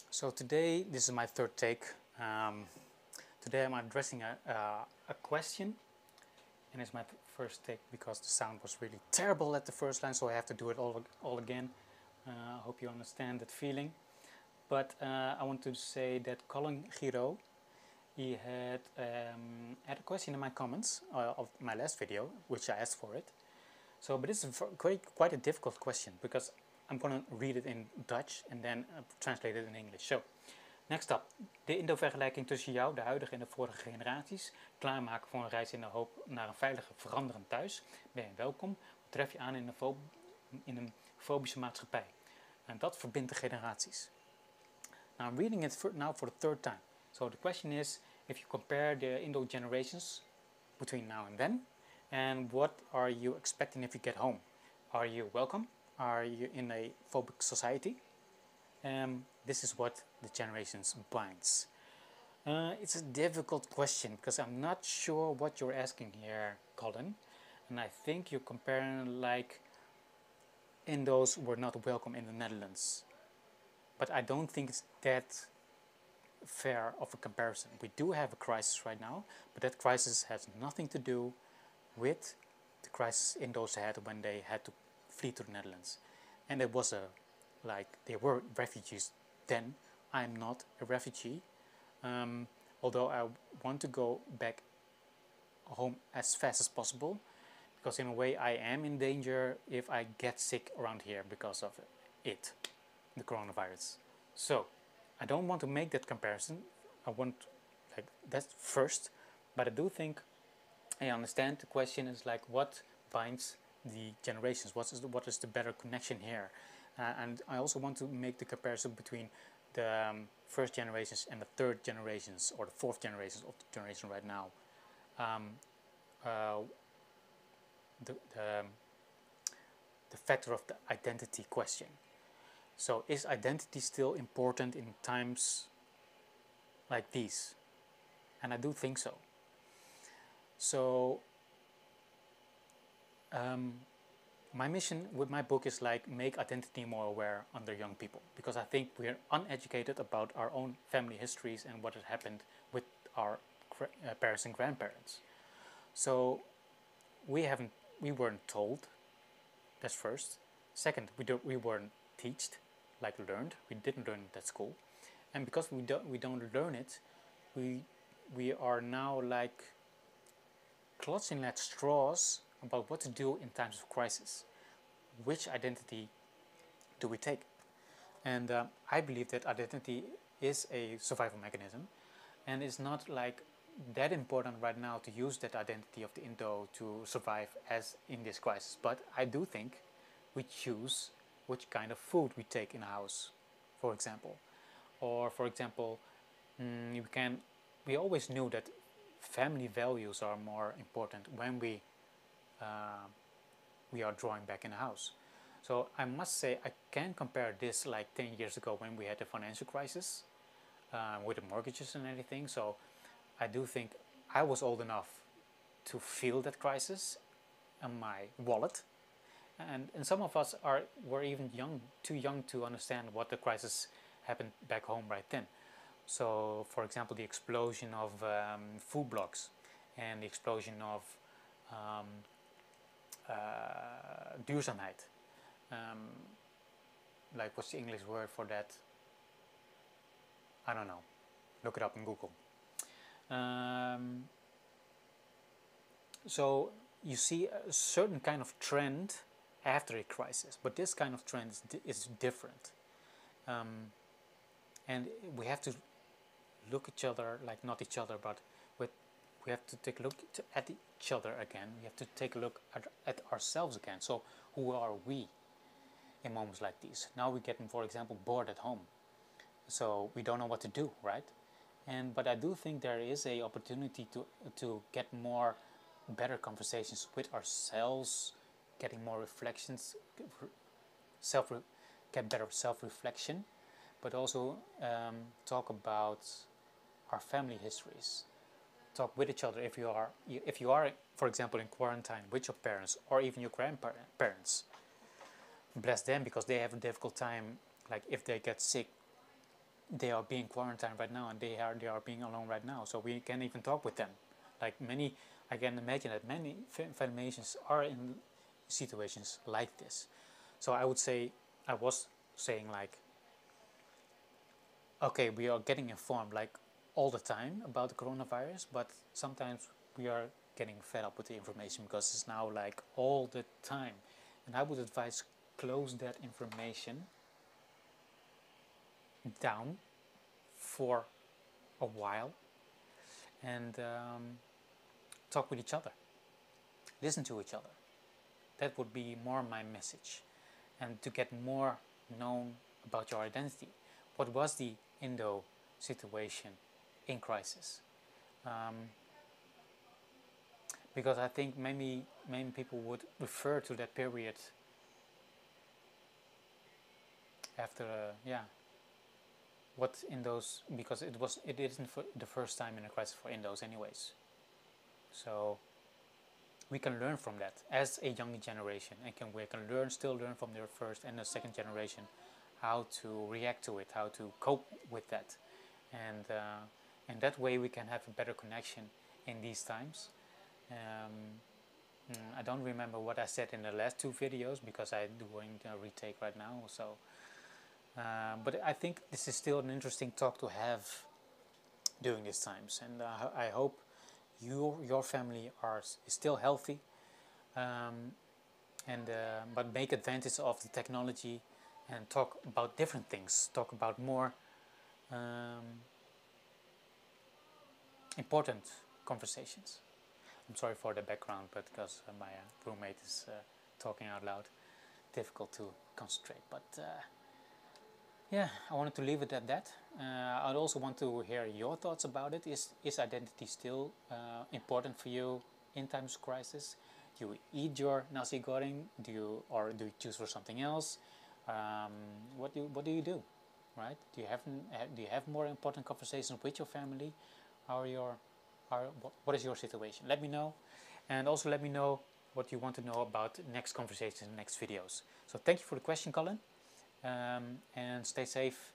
So today, this is my third take. Um, Today I'm addressing a question, and it's my first take because the sound was really terrible at the first line, so I have to do it all again. I hope you understand that feeling. But I want to say that Colin Giro, he had a question in my comments of my last video, which I asked for it. So, but it's quite a difficult question because I'm going to read it in Dutch and then translate it in English. So, next up. De Indo-vergelijking tussen jou, de huidige en de vorige generaties. Klaarmaken voor een reis in de hoop naar een veiliger veranderend thuis. Ben je welkom. Wat tref je aan in een fobische maatschappij. En dat verbindt de generaties. Now I'm reading it now for the third time. So the question is, if you compare the Indo generations between now and then, and what are you expecting if you get home? Are you welcome? Are you in a phobic society? This is what the generations binds. It's a difficult question because I'm not sure what you're asking here, Colin. And I think you're comparing like Indos were not welcome in the Netherlands. But I don't think it's that fair of a comparison. We do have a crisis right now, but that crisis has nothing to do with the crisis Indos had when they had to flee to the Netherlands. And it was they were refugees then. I'm not a refugee, although I want to go back home as fast as possible, because in a way I am in danger if I get sick around here because of it, the coronavirus. So I don't want to make that comparison. I want that first, but I do think I understand the question is like what binds the generations. What is the better connection here? And I also want to make the comparison between the first generations and the third generations or the fourth generations of the generation right now. The factor of the identity question. So is identity still important in times like these? And I do think so. So my mission with my book is like make identity more aware under young people, because I think we're uneducated about our own family histories and what had happened with our parents and grandparents. So we weren't told. That's first. Second, we weren't taught, like learned. We didn't learn it at school, and because we don't learn it, we are now like clutching at straws about what to do in times of crisis. Which identity do we take? And I believe that identity is a survival mechanism, and it's not like that important right now to use that identity of the Indo to survive as in this crisis. But I do think we choose which kind of food we take in a house, for example. Or for example, we always knew that family values are more important when we are drawing back in a house. So I must say I can compare this like 10 years ago when we had the financial crisis with the mortgages and everything. So I do think I was old enough to feel that crisis in my wallet, and some of us were even too young to understand what the crisis happened back home right then. So, for example, the explosion of food blocks and the explosion of duurzaamheid. Like, what's the English word for that? I don't know. Look it up in Google. So you see a certain kind of trend after a crisis, but this kind of trend is different. And we have to look at each other, like not each other, but we have to take a look at each other again. We have to take a look at ourselves again. So who are we in moments like these? Now we get, for example, bored at home. So we don't know what to do, right? But I do think there is a opportunity to get better conversations with ourselves, getting more reflections, get better self-reflection, but also talk about our family histories. Talk with each other if you are, for example, in quarantine with your parents or even your grandparents. Bless them because they have a difficult time. Like if they get sick, they are being quarantined right now, and they are being alone right now, so we can't even talk with them. Like many, I can imagine that many Filipinians are in situations like this. So I would say, I was saying like, okay, we are getting informed like all the time about the coronavirus, but sometimes we are getting fed up with the information because it's now like all the time. And I would advise close that information down for a while and talk with each other, listen to each other. That would be more my message, and to get more known about your identity. What was the Indo situation in crisis? Because I think many people would refer to that period after, what Indos, because it isn't for the first time in a crisis for Indos anyways. So we can learn from that as a young generation, and we can still learn from their first and the second generation how to react to it, how to cope with that, and that way we can have a better connection in these times. I don't remember what I said in the last two videos because I'm doing a retake right now. So, but I think this is still an interesting talk to have during these times, and I hope your family is still healthy, but make advantage of the technology and talk about different things. Talk about more important conversations. I'm sorry for the background, but because my roommate is talking out loud, difficult to concentrate. But yeah, I wanted to leave it at that. I'd also want to hear your thoughts about it. Is identity still important for you in times of crisis? Do you eat your nasi goreng? Do you choose for something else? What do you do? Right? Do you have more important conversations with your family? What is your situation? Let me know, and also let me know what you want to know about next conversations, next videos. So thank you for the question, Colin, and stay safe.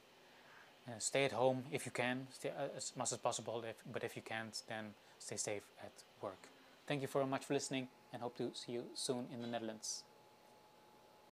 Stay at home if you can, as much as possible. But if you can't, then stay safe at work. Thank you very much for listening, and hope to see you soon in the Netherlands.